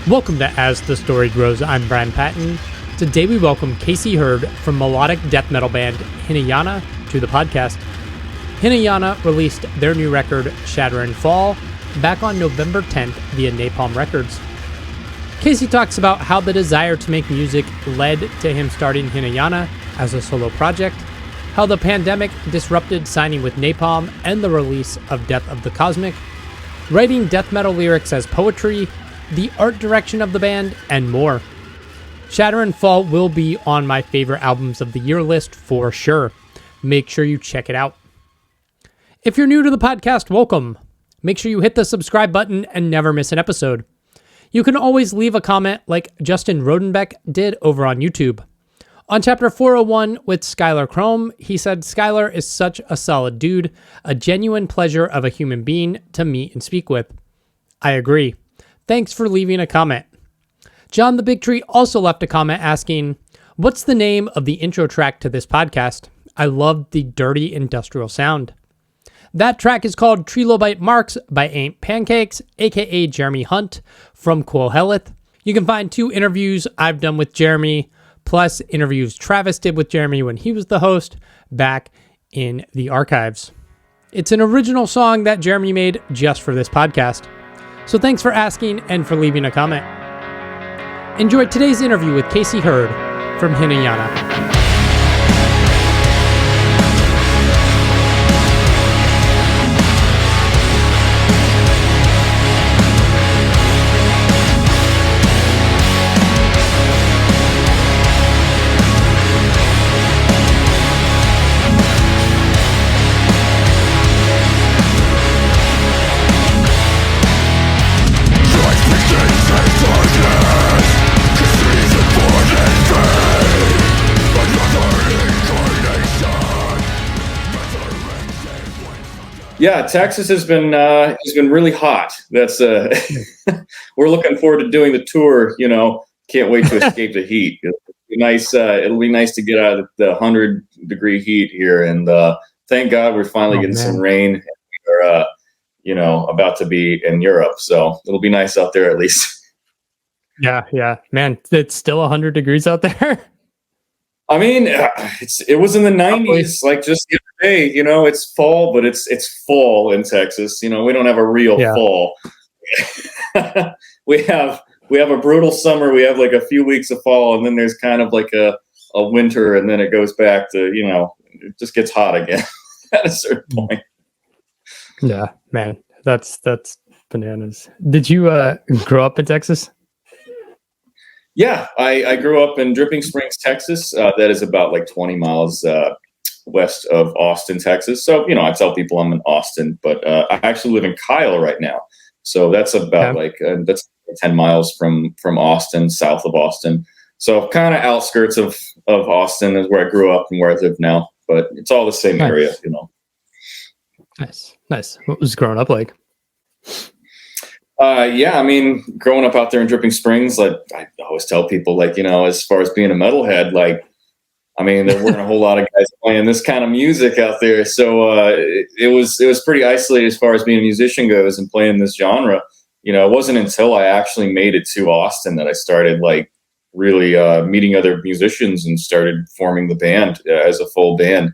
Welcome to As the Story Grows. I'm Brian Patton. Today we welcome Casey Hurd from melodic death metal band Hinayana to the podcast. Hinayana released their new record, Shatter and Fall, back on November 10th via Napalm Records. Casey talks about how the desire to make music led to him starting Hinayana as a solo project, how the pandemic disrupted signing with Napalm and the release of Death of the Cosmic, writing death metal lyrics as poetry, the art direction of the band, and more. Shatter and Fall will be on my favorite albums of the year list for sure. Make sure you check it out. If you're new to the podcast, welcome. Make sure you hit the subscribe button and never miss an episode. You can always leave a comment like Justin Rodenbeck did over on YouTube. On chapter 401 with Skylar Chrome, he said, Skylar is such a solid dude, a genuine pleasure of a human being to meet and speak with. I agree. Thanks for leaving a comment. John the Big Tree also left a comment asking, what's the name of the intro track to this podcast? I love the dirty industrial sound. That track is called Trilobite Marks by Ain't Pancakes, aka Jeremy Hunt from Quohelith. You can find 2 interviews I've done with Jeremy, plus interviews Travis did with Jeremy when he was the host back in the archives. It's an original song that Jeremy made just for this podcast. So thanks for asking and for leaving a comment. Enjoy today's interview with Casey Hurd from Hinayana. Yeah, Texas has been really hot. That's we're looking forward to doing the tour. You know, can't wait to escape the heat. It'll be nice. It'll be nice to get out of the 100-degree heat here, and thank God we're finally getting some rain. We're about to be in Europe, so it'll be nice out there at least. Yeah, man, it's still 100 degrees out there. I mean, it was in the 90s, like just the other day. You know, it's fall, but it's fall in Texas. You know, we don't have a real fall. we have a brutal summer. We have like a few weeks of fall, and then there's kind of like a winter, and then it goes back to, you know, it just gets hot again at a certain point. Yeah, man, that's bananas. Did you grow up in Texas? Yeah, I grew up in Dripping Springs, Texas. That is about like 20 miles west of Austin, Texas. So, you know, I tell people I'm in Austin, but I actually live in Kyle right now. So that's about that's 10 miles from Austin, south of Austin. So kind of outskirts of Austin is where I grew up and where I live now. But it's all the same area, you know. Nice. What was growing up like? Yeah, I mean, growing up out there in Dripping Springs, like I always tell people, like, you know, as far as being a metalhead, like, I mean, there weren't a whole lot of guys playing this kind of music out there. So it was pretty isolated as far as being a musician goes and playing this genre. You know, it wasn't until I actually made it to Austin that I started like really meeting other musicians and started forming the band as a full band.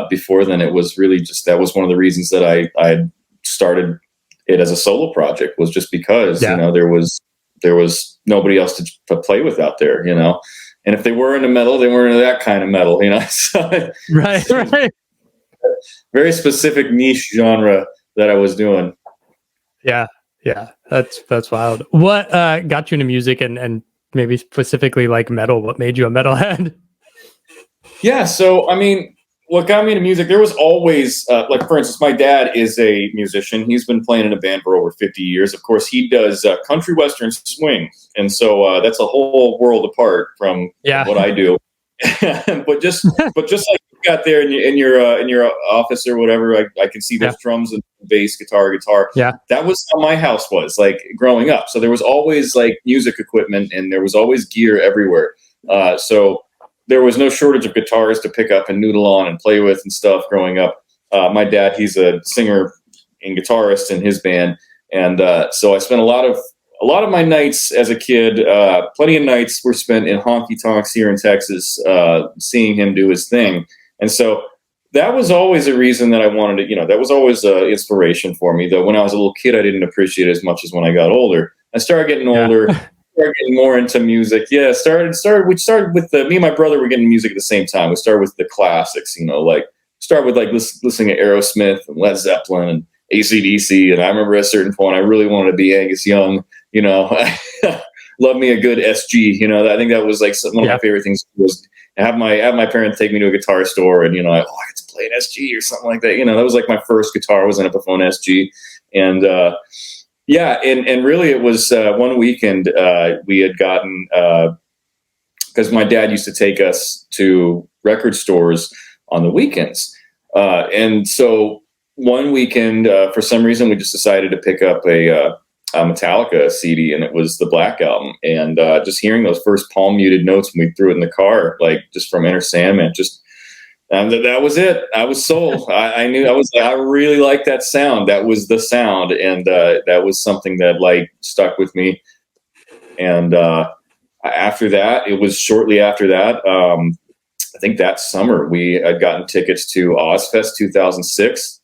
Before then, it was really just, that was one of the reasons that I started it as a solo project, was just because, you know, there was nobody else to play with out there, you know, and if they were into metal, they weren't into that kind of metal, you know. So right. Very specific niche genre that I was doing. Yeah, that's wild. What got you into music and maybe specifically like metal? What made you a metalhead? Yeah, so I mean, what got me into music, there was always, like, for instance, my dad is a musician. He's been playing in a band for over 50 years. Of course, he does country western swing. And so that's a whole world apart from what I do. but just like you got there in your office or whatever, I could see those drums and bass, guitar. Yeah. That was how my house was, like, growing up. So there was always, like, music equipment, and there was always gear everywhere. So there was no shortage of guitars to pick up and noodle on and play with and stuff growing up. My dad, he's a singer and guitarist in his band. And so I spent a lot of a lot of my nights as a kid, plenty of nights were spent in honky tonks here in Texas, seeing him do his thing. And so that was always a reason that I wanted to, that was always inspiration for me. Though when I was a little kid, I didn't appreciate it as much as when I got older. I started getting older, started getting more into music. Yeah, we started with me and my brother were getting music at the same time. We started with the classics, start with like listening to Aerosmith and Led Zeppelin and AC/DC. And I remember at a certain point, I really wanted to be Angus Young, love me a good SG, I think that was like one of my favorite things was have my parents take me to a guitar store and, I get to play an SG or something like that. That was like my first guitar was an Epiphone SG. And, and really it was one weekend we had gotten, because my dad used to take us to record stores on the weekends. And so one weekend, for some reason, we just decided to pick up a Metallica CD, and it was the Black Album. And just hearing those first palm muted notes when we threw it in the car, like just from Enter Sandman, that was it. I was sold. I knew I really liked that sound. That was the sound. And that was something that like stuck with me. And after that, it was shortly after that, I think that summer we had gotten tickets to Ozfest 2006.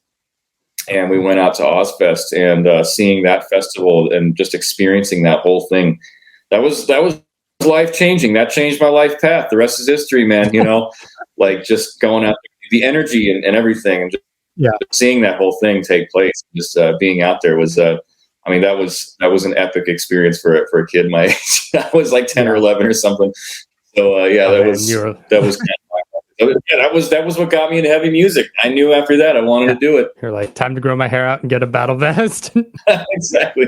And we went out to Ozfest and seeing that festival and just experiencing that whole thing. That was life changing. That changed my life path. The rest is history, man. Like just going out, the energy and everything, and just seeing that whole thing take place. Just being out there was, that was an epic experience for a kid my age. I was like 10 or 11 or something. So that was kind of that was what got me into heavy music. I knew after that I wanted to do it. You're like, time to grow my hair out and get a battle vest. Exactly.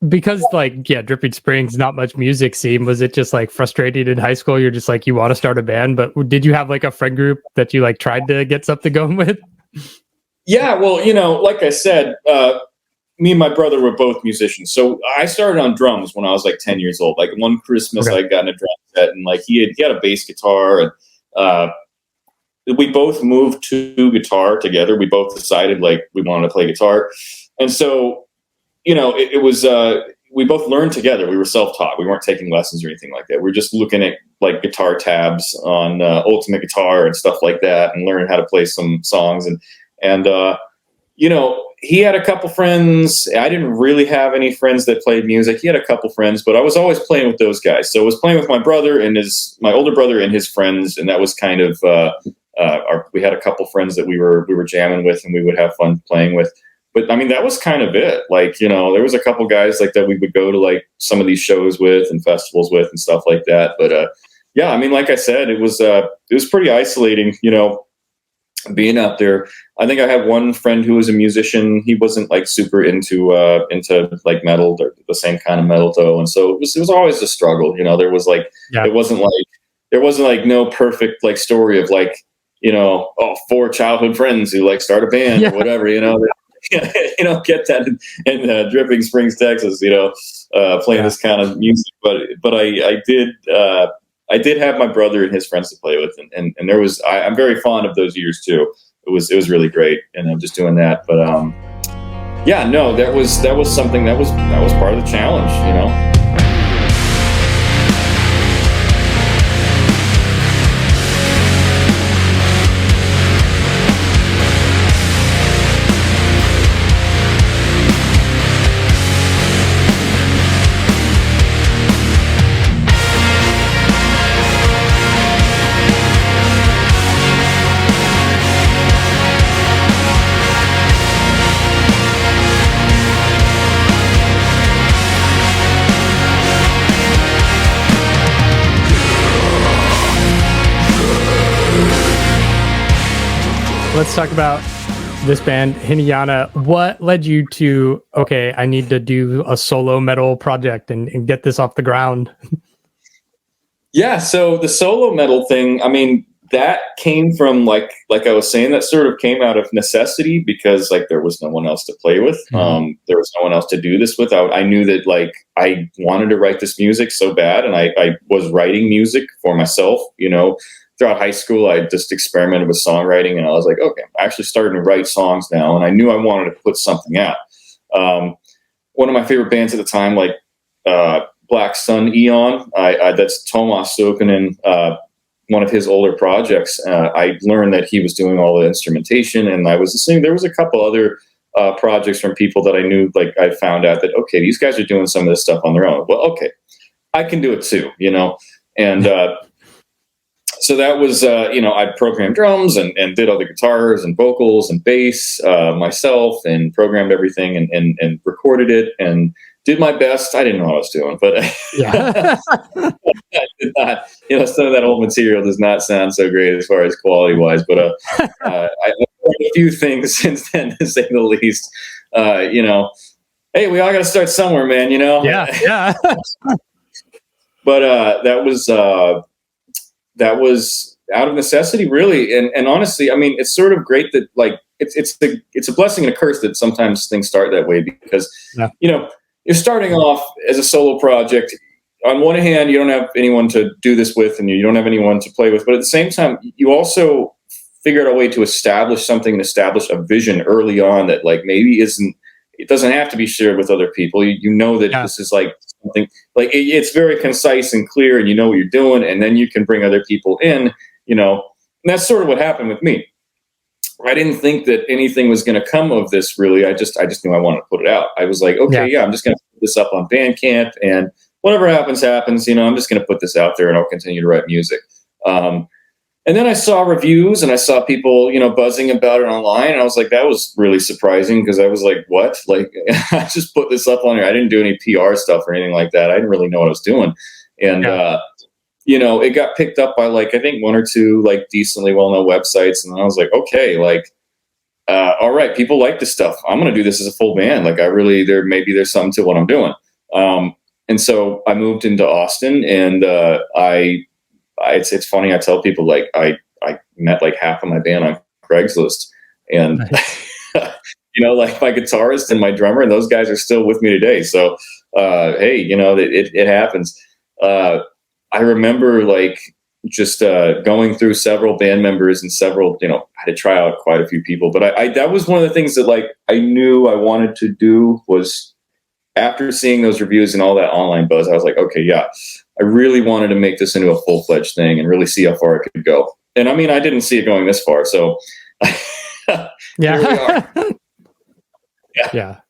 Because Dripping Springs, not much music scene. Was it just like frustrated in high school? You're just like, you want to start a band, but did you have like a friend group that you like tried to get something going with? Yeah, well, like I said, me and my brother were both musicians. So I started on drums when I was like 10 years old. Like one Christmas I got in a drum set, and like he had a bass guitar, and we both moved to guitar together. We both decided like we wanted to play guitar. And so, it was, we both learned together. We were self-taught. We weren't taking lessons or anything like that. We were just looking at like guitar tabs on Ultimate Guitar and stuff like that, and learning how to play some songs. And he had a couple friends. I didn't really have any friends that played music. He had a couple friends, but I was always playing with those guys. So I was playing with my brother and my older brother and his friends. And that was kind of, we had a couple friends that we were jamming with and we would have fun playing with. But that was kind of it. Like, there was a couple guys like that we would go to like some of these shows with and festivals with and stuff like that. But like I said, it was pretty isolating, being out there. I think I had one friend who was a musician. He wasn't like super into like metal, the same kind of metal though. And so it was always a struggle. There was like, there wasn't like no perfect like story of like, 4 childhood friends who like start a band or whatever, you don't get that in Dripping Springs, Texas, playing this kind of music. But I did have my brother and his friends to play with, and there was I'm very fond of those years too. It was really great, and I'm just doing that. But that was something that was part of the challenge, Let's talk about this band, Hinayana. What led you to, okay, I need to do a solo metal project and get this off the ground? Yeah, so the solo metal thing, that came from like I was saying, that sort of came out of necessity because like there was no one else to play with. Mm-hmm. There was no one else to do this with. I knew that like I wanted to write this music so bad, and I was writing music for myself, Throughout high school, I just experimented with songwriting, and I was like, okay, I'm actually starting to write songs now, and I knew I wanted to put something out. One of my favorite bands at the time, like Black Sun Eon. That's Tomas Sokinen, one of his older projects. I learned that he was doing all the instrumentation, and I was listening. There was a couple other projects from people that I knew. Like, I found out that, okay, these guys are doing some of this stuff on their own. Well, okay, I can do it too, and so that was, I programmed drums and did all the guitars and vocals and bass myself, and programmed everything and recorded it and did my best. I didn't know what I was doing, but Yeah. I did not, some of that old material does not sound so great as far as quality wise, but I learned a few things since then, to say the least. Hey, we all got to start somewhere, man, Yeah. But that was out of necessity, really. And honestly, I mean, it's sort of great that, like, it's a blessing and a curse that sometimes things start that way, because, you're starting off as a solo project. On one hand, you don't have anyone to do this with, and you don't have anyone to play with, but at the same time, you also figure out a way to establish something and establish a vision early on that, like, maybe it doesn't have to be shared with other people. You know that this is like something, like, it's very concise and clear, and you know what you're doing, and then you can bring other people in, and that's sort of what happened with me. I didn't think that anything was going to come of this, really. I just knew I wanted to put it out. I was like, okay, I'm just going to put this up on Bandcamp, and whatever happens, happens. I'm just going to put this out there, and I'll continue to write music. And then I saw reviews, and I saw people, buzzing about it online. And I was like, that was really surprising, because I was like, what? Like, I just put this up on here. I didn't do any PR stuff or anything like that. I didn't really know what I was doing. And, it got picked up by, like, I think one or two, like, decently well-known websites. And I was like, okay, like, all right, people like this stuff. I'm going to do this as a full band. Like, maybe there's something to what I'm doing. And so I moved into Austin, and it's funny. I tell people, like, I met like half of my band on Craigslist, and like, my guitarist and my drummer, and those guys are still with me today. So, hey, it happens. I remember, like, just going through several band members and several, I had to try out quite a few people, but that was one of the things that, like, I knew I wanted to do. Was after seeing those reviews and all that online buzz, I was like, okay, yeah, I really wanted to make this into a full-fledged thing and really see how far it could go. And I mean, I didn't see it going this far, so Yeah. here we are. Yeah.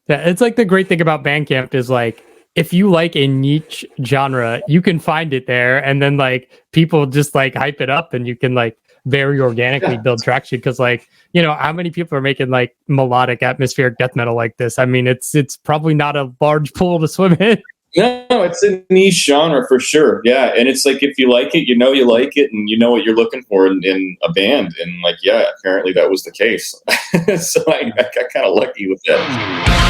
It's like the great thing about Bandcamp is, like, if you like a niche genre, you can find it there, and then, like, people just, like, hype it up, and you can, like, very organically build traction, because, like, how many people are making, like, melodic atmospheric death metal like this? I mean, it's probably not a large pool to swim in. No, it's a niche genre for sure. Yeah. And it's like, if you like it, you like it, and you know what you're looking for in a band. And, like, yeah, apparently that was the case. So I got kind of lucky with that.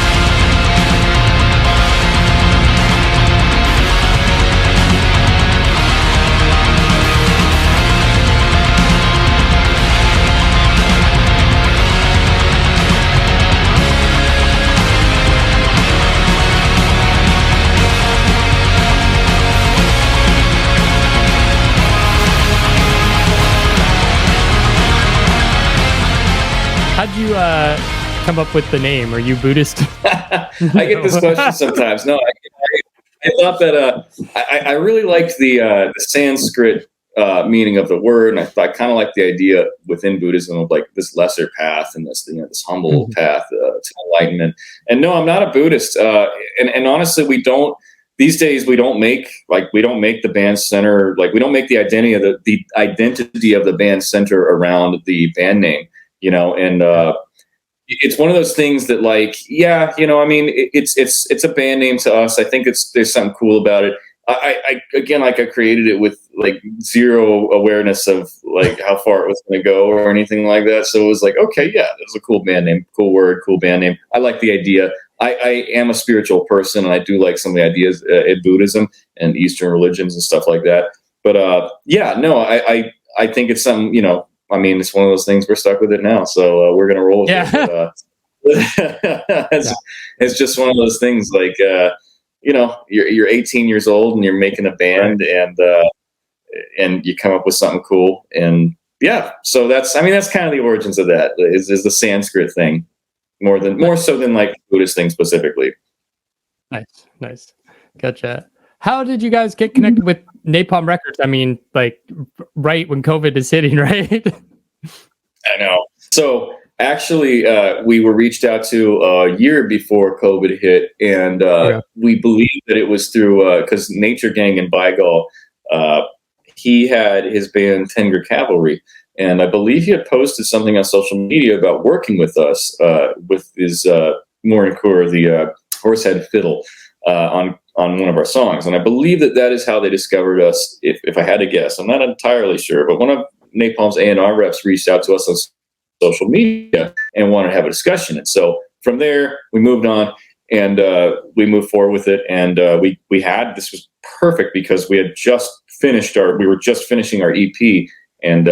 How'd you come up with the name? Are you Buddhist? I get this question sometimes. No, I thought that I really liked the Sanskrit meaning of the word, and I kind of like the idea within Buddhism of, like, this lesser path and this this humble path to enlightenment. And no, I'm not a Buddhist, and honestly, we don't. These days, we don't make the band center, like, we don't make the identity of the identity of the band center around the band name. And it's one of those things that, like, yeah, I mean, it's a band name to us. I think there's something cool about it. I again, like, I created it with, like, zero awareness of, like, how far it was going to go or anything like that. So it was like, okay, yeah, that was a cool band name, cool word, cool band name. I like the idea. I am a spiritual person, and I do like some of the ideas in Buddhism and Eastern religions and stuff like that. But yeah, no, I think it's something, I mean, it's one of those things, we're stuck with it now, so we're going to roll with it. But, it's just one of those things, like, you're 18 years old and you're making a band, and you come up with something cool. And yeah, so that's kind of the origins of that is the Sanskrit thing more so than like Buddhist thing specifically. Nice. Gotcha. How did you guys get connected with Napalm Records? I mean, like right when COVID is hitting, right? I know. So actually, we were reached out to a year before COVID hit, and Okay. we believe that it was through because Nature Gang in Bygall, he had his band Tenger Cavalry, and I believe he had posted something on social media about working with us with his Morincourt, the Horsehead Fiddle, on one of our songs, and I believe that is how they discovered us. If I had to guess, I'm not entirely sure, but one of Napalm's A&R reps reached out to us on social media and wanted to have a discussion. And so from there, we moved on and we moved forward with it. And we had, this was perfect because we were just finishing our EP and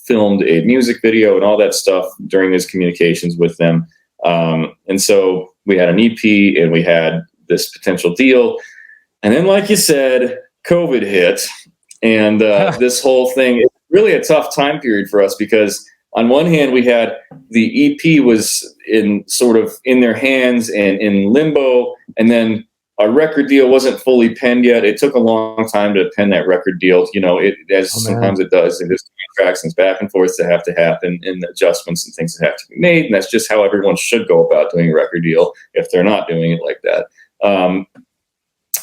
filmed a music video and all that stuff during his communications with them. And so we had an EP and we had this potential deal. And then, like you said, COVID hit. And this whole thing, it's really a tough time period for us because on one hand, we had the EP was in their hands and in limbo. And then our record deal wasn't fully penned yet. It took a long time to pen that record deal. You know, sometimes it does. There's contracts and back and forth that have to happen and adjustments and things that have to be made. And that's just how everyone should go about doing a record deal if they're not doing it like that.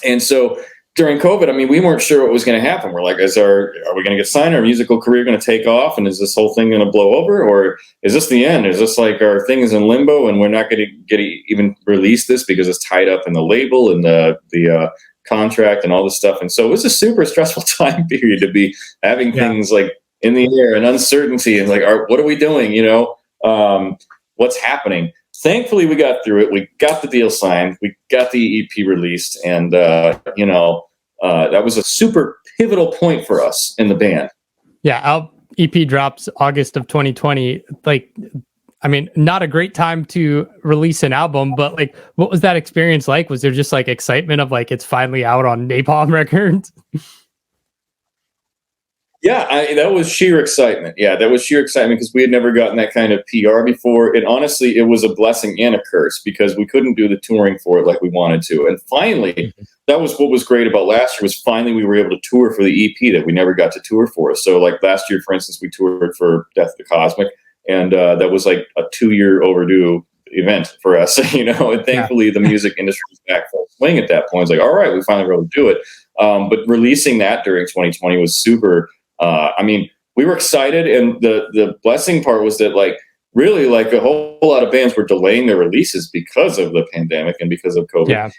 And so during COVID, I mean, we weren't sure what was going to happen. We're like, are we going to get signed? Our musical career going to take off? And is this whole thing going to blow over? Or is this the end? Is this like our thing is in limbo and we're not going to get even release this because it's tied up in the label and the contract and all this stuff? And so it was a super stressful time period to be having things like in the air and uncertainty and like, what are we doing? You know, what's happening? Thankfully, we got through it. We got the deal signed. We got the EP released. And, that was a super pivotal point for us in the band. Yeah. Our EP drops August of 2020. Like, I mean, not a great time to release an album, but like, what was that experience like? Was there just like excitement of like, it's finally out on Napalm Records? Yeah, that was sheer excitement. Yeah, that was sheer excitement because we had never gotten that kind of PR before. And honestly, it was a blessing and a curse because we couldn't do the touring for it like we wanted to. And finally, that was what was great about last year was finally we were able to tour for the EP that we never got to tour for. So like last year, for instance, we toured for Death of the Cosmic. And that was like a 2-year overdue event for us, you know, and thankfully the music industry was back full swing at that point. It's like, all right, we finally were able to do it. But releasing that during 2020 was super. I mean, we were excited, and the blessing part was that, like, really, like a whole lot of bands were delaying their releases because of the pandemic and because of COVID. Yeah.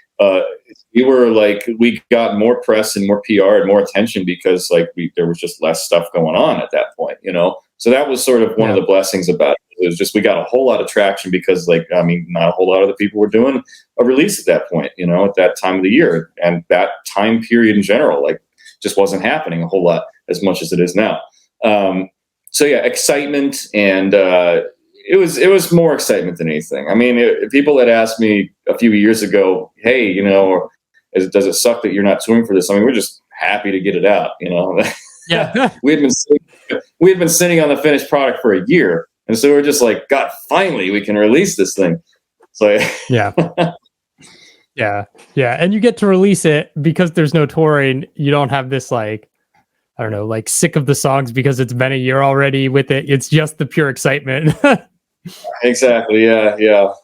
We got more press and more PR and more attention because, like, there was just less stuff going on at that point, you know? So that was sort of one of the blessings about it. It was just we got a whole lot of traction because, like, I mean, not a whole lot of the people were doing a release at that point, you know, at that time of the year. And that time period in general, like, just wasn't happening a whole lot as much as it is now. So yeah, excitement, and it was more excitement than anything. I mean, people had asked me a few years ago, "Hey, you know, does it suck that you're not touring for this?" I mean, we're just happy to get it out. You know, yeah. we had been sitting on the finished product for a year, and so we're just like, God, finally we can release this thing. So yeah. Yeah. And you get to release it because there's no touring. You don't have this, like, I don't know, like sick of the songs because it's been a year already with it. It's just the pure excitement. Exactly. Yeah.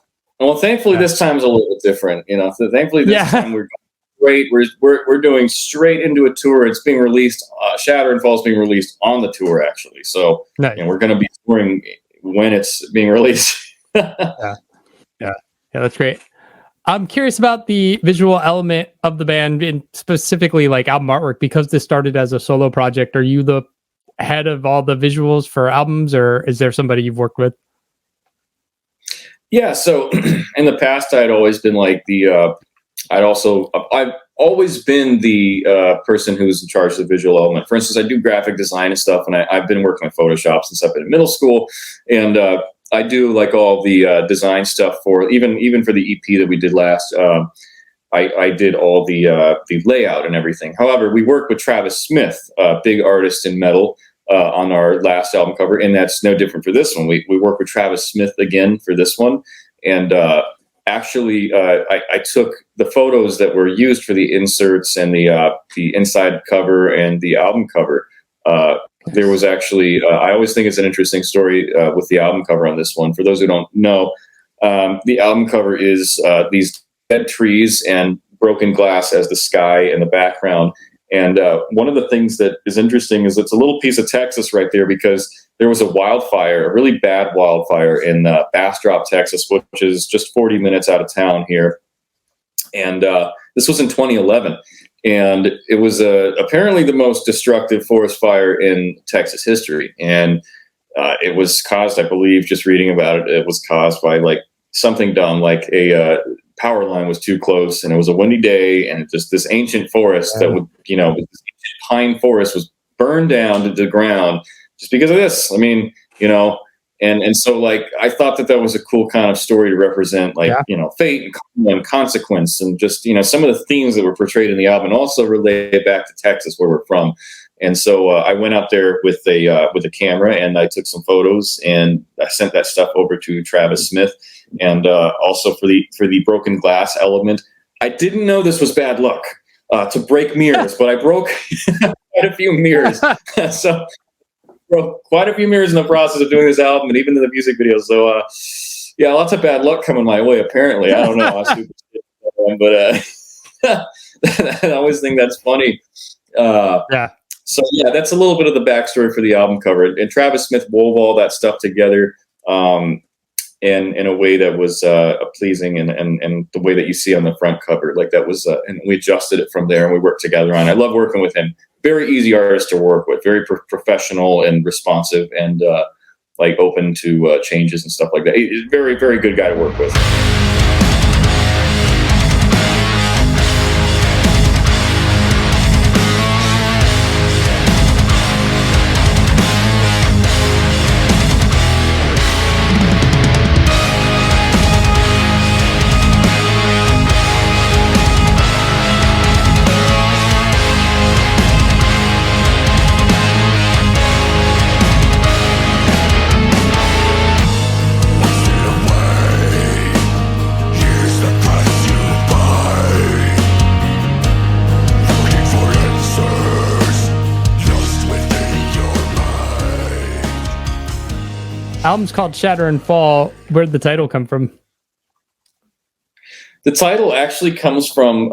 Well, thankfully this time's a little bit different, you know. So thankfully this time we're great. We're doing straight into a tour. It's being released. Shatter and Fall is being released on the tour, actually. So nice. We're going to be touring when it's being released. Yeah, that's great. I'm curious about the visual element of the band and specifically like album artwork, because this started as a solo project. Are you the head of all the visuals for albums, or is there somebody you've worked with? Yeah. So in the past, I'd always been like I've always been the person who's in charge of the visual element. For instance, I do graphic design and stuff, and I've been working with Photoshop since I've been in middle school. And I do like all the design stuff for even for the EP that we did last. I did all the layout and everything. However, we worked with Travis Smith, a big artist in metal, on our last album cover, and that's no different for this one. We worked with Travis Smith again for this one, and actually, I took the photos that were used for the inserts and the inside cover and the album cover. There was actually, I always think it's an interesting story with the album cover on this one. For those who don't know, the album cover is these dead trees and broken glass as the sky in the background. And one of the things that is interesting is it's a little piece of Texas right there, because there was a wildfire, a really bad wildfire in Bastrop, Texas, which is just 40 minutes out of town here. And this was in 2011. And it was apparently the most destructive forest fire in Texas history. And it was caused, I believe, just reading about it, it was caused by like something dumb, like a power line was too close, and it was a windy day, and just this ancient forest that would, this ancient pine forest was burned down to the ground just because of this. I mean, and so like I thought that was a cool kind of story to represent like fate and consequence, and just some of the themes that were portrayed in the album, and also relate back to Texas, where we're from. And so I went out there with a camera, and I took some photos, and I sent that stuff over to Travis Smith. And also for the broken glass element, I didn't know this was bad luck to break mirrors, but I broke quite a few mirrors. So broke quite a few mirrors in the process of doing this album, and even in the music video. So yeah, lots of bad luck coming my way. Apparently, I don't know. But I always think that's funny. Yeah. So yeah, that's a little bit of the backstory for the album cover. And Travis Smith wove all that stuff together in a way that was pleasing, and the way that you see on the front cover, like that was, and we adjusted it from there, and we worked together on it. I love working with him. Very easy artist to work with, very professional and responsive, and like open to changes and stuff like that. He's a very, very good guy to work with. Album's called Shatter and Fall. Where'd the title come from? The title actually comes from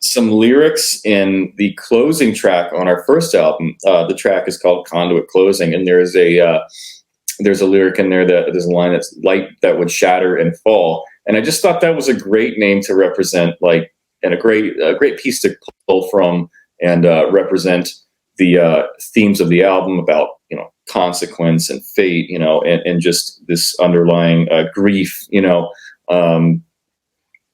some lyrics in the closing track on our first album. The track is called Conduit Closing, and there's a lyric in there that there's a line that's light that would shatter and fall. And I just thought that was a great name to represent, like, and a great piece to pull from and represent the themes of the album about, consequence and fate, and just this underlying grief,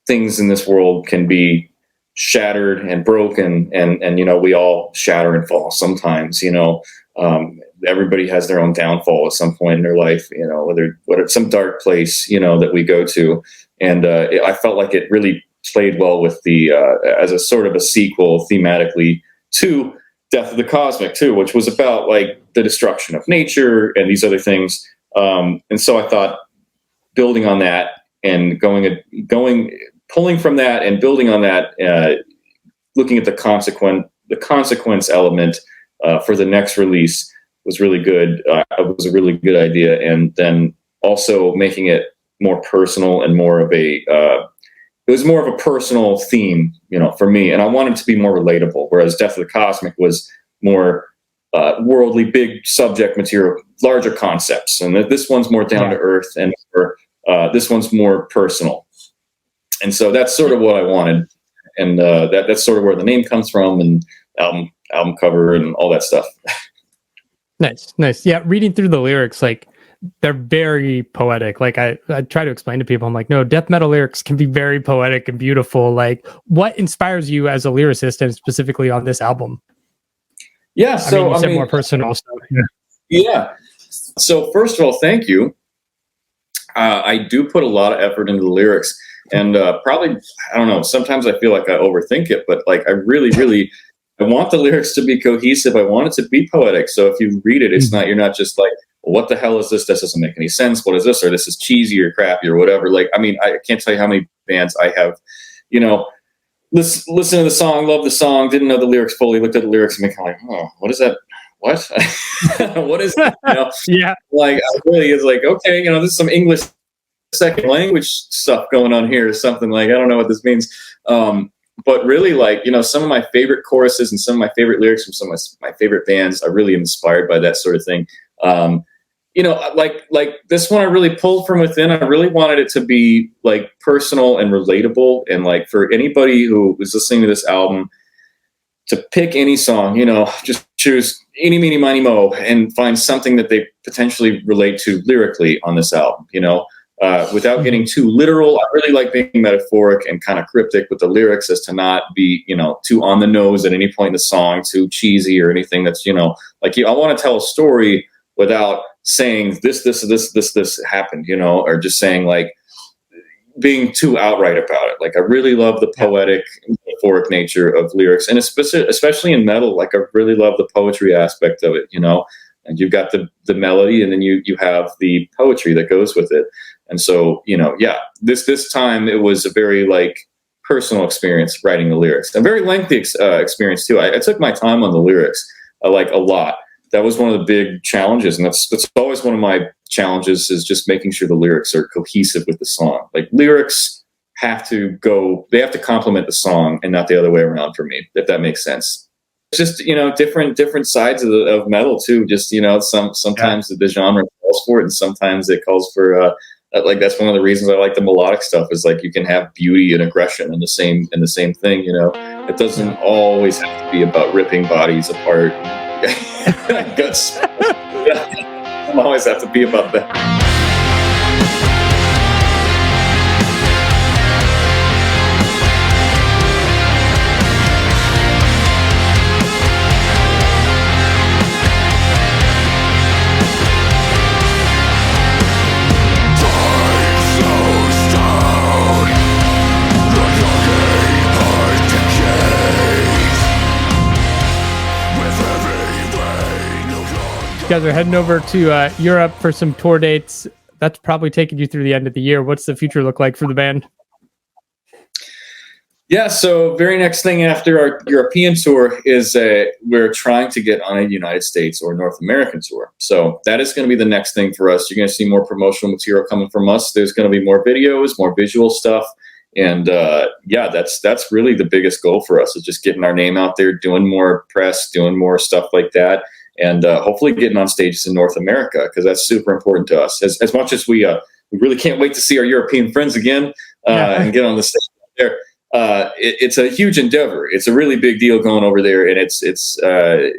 things in this world can be shattered and broken, and we all shatter and fall sometimes. Everybody has their own downfall at some point in their life, whether some dark place, that we go to. And I felt like it really played well with the as a sort of a sequel thematically to Death of the Cosmic too, which was about like the destruction of nature and these other things. And so I thought, building on that and pulling from that and building on that, looking at the consequence element for the next release was really good. It was a really good idea. And then also making it more personal and more of it was more of a personal theme, for me. And I wanted to be more relatable, whereas Death of the Cosmic was more worldly, big subject material, larger concepts. And this one's more down to earth, and this one's more personal. And so that's sort of what I wanted. And that's sort of where the name comes from, and album cover and all that stuff. Nice. Yeah, reading through the lyrics, like, they're very poetic. Like I try to explain to people, I'm like, no, death metal lyrics can be very poetic and beautiful. Like, what inspires you as a lyricist, and specifically on this album? Yeah, so you said more personal stuff. Yeah. So first of all, thank you. I do put a lot of effort into the lyrics, and probably, I don't know, sometimes I feel like I overthink it, but like I really I want the lyrics to be cohesive. I want it to be poetic. So if you read it, you're not just like well, what the hell is this? This doesn't make any sense. What is this? Or this is cheesy or crappy or whatever. Like, I mean, I can't tell you how many bands I have, you know, listen to the song, love the song, didn't know the lyrics fully, looked at the lyrics and be kind of like, oh, what is that? What? What is that? You know? Yeah. Like, I really is like, okay, you know, there's some English second language stuff going on here or something. Like, I don't know what this means. But really, like, you know, some of my favorite choruses and some of my favorite lyrics from some of my favorite bands, I really am inspired by that sort of thing. You know, like this one I really pulled from within. I really wanted it to be like personal and relatable. And like for anybody who was listening to this album to pick any song, you know, just choose eeny, meeny, miny, mo and find something that they potentially relate to lyrically on this album, you know. Without getting too literal, I really like being metaphoric and kind of cryptic with the lyrics as to not be, you know, too on the nose at any point in the song, too cheesy or anything that's, you know, like I want to tell a story without saying this happened, you know, or just saying like being too outright about it. Like I really love the poetic, metaphoric nature of lyrics, and especially in metal, like I really love the poetry aspect of it, you know. And you've got the melody, and then you have the poetry that goes with it. And so, you know, yeah, this time it was a very like personal experience writing the lyrics, a very lengthy experience too. I took my time on the lyrics, like a lot. That was one of the big challenges, and that's always one of my challenges is just making sure the lyrics are cohesive with the song. Like lyrics have to complement the song and not the other way around for me, if that makes sense. Just, you know, different sides of metal too. Just, you know, sometimes the genre calls for it, and sometimes it calls for like that's one of the reasons I like the melodic stuff is like you can have beauty and aggression in the same thing. You know, it doesn't always have to be about ripping bodies apart. Guts. It doesn't always have to be about that. You guys are heading over to Europe for some tour dates. That's probably taking you through the end of the year. What's the future look like for the band? Yeah, so very next thing after our European tour is we're trying to get on a United States or North American tour. So that is going to be the next thing for us. You're going to see more promotional material coming from us. There's going to be more videos, more visual stuff. And yeah, that's really the biggest goal for us is just getting our name out there, doing more press, doing more stuff like that. And hopefully getting on stages in North America, because that's super important to us. As much as we really can't wait to see our European friends again and get on the stage there. It's a huge endeavor. It's a really big deal going over there, and it's the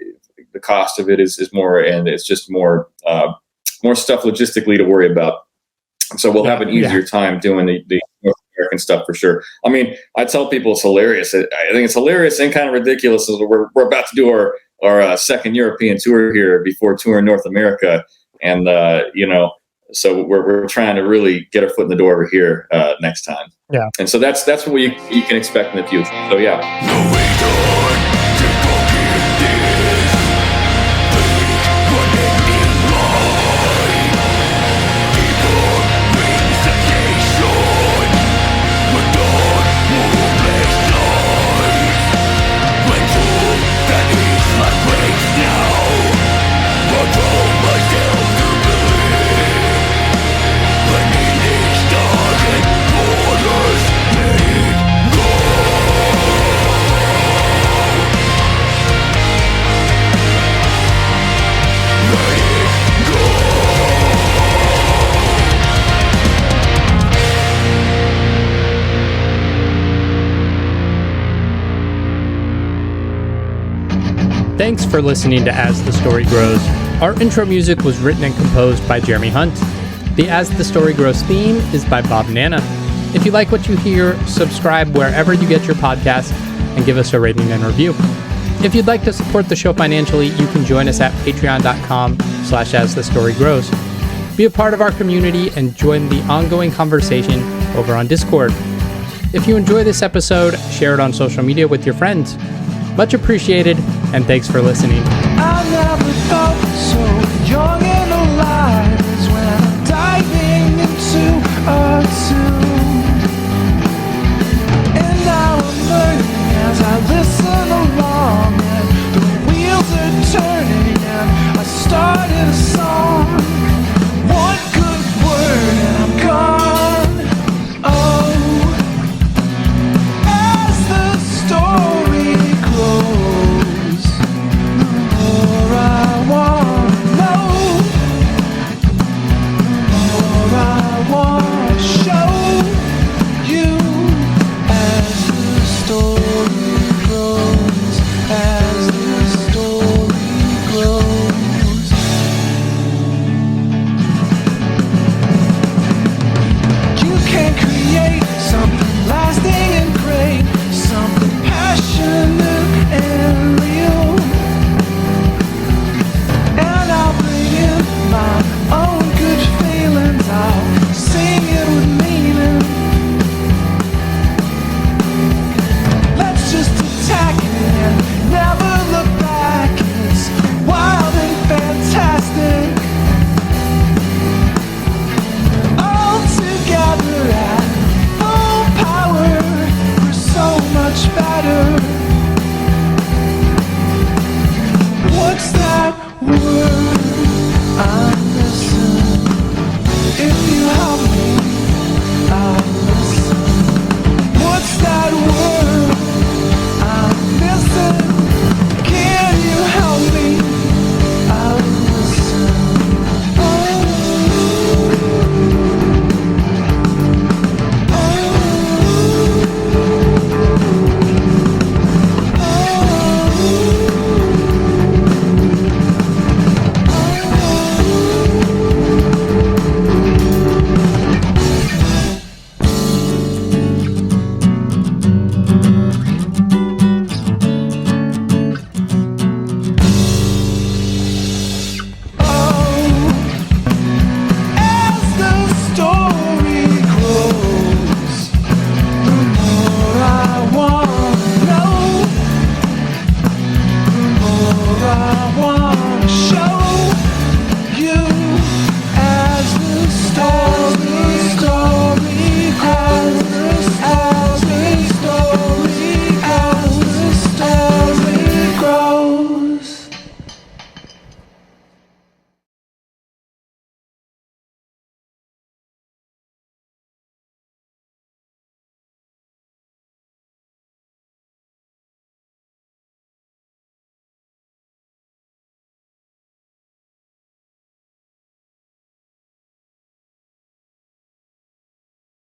cost of it is more, and it's just more stuff logistically to worry about. So we'll have an easier time doing the North American stuff for sure. I mean, I tell people it's hilarious. I think it's hilarious and kind of ridiculous. We're about to do our second European tour here before touring North America, and you know, so we're trying to really get our foot in the door over here next time. Yeah, and so that's what you can expect in the future. So yeah. Thanks for listening to As the Story Grows. Our intro music was written and composed by Jeremy Hunt. The As the Story Grows theme is by Bob Nana. If you like what you hear, subscribe wherever you get your podcasts and give us a rating and review. If you'd like to support the show financially, you can join us at patreon.com/asthestorygrows. Be a part of our community and join the ongoing conversation over on Discord. If you enjoy this episode, share it on social media with your friends. Much appreciated, and thanks for listening. I never thought so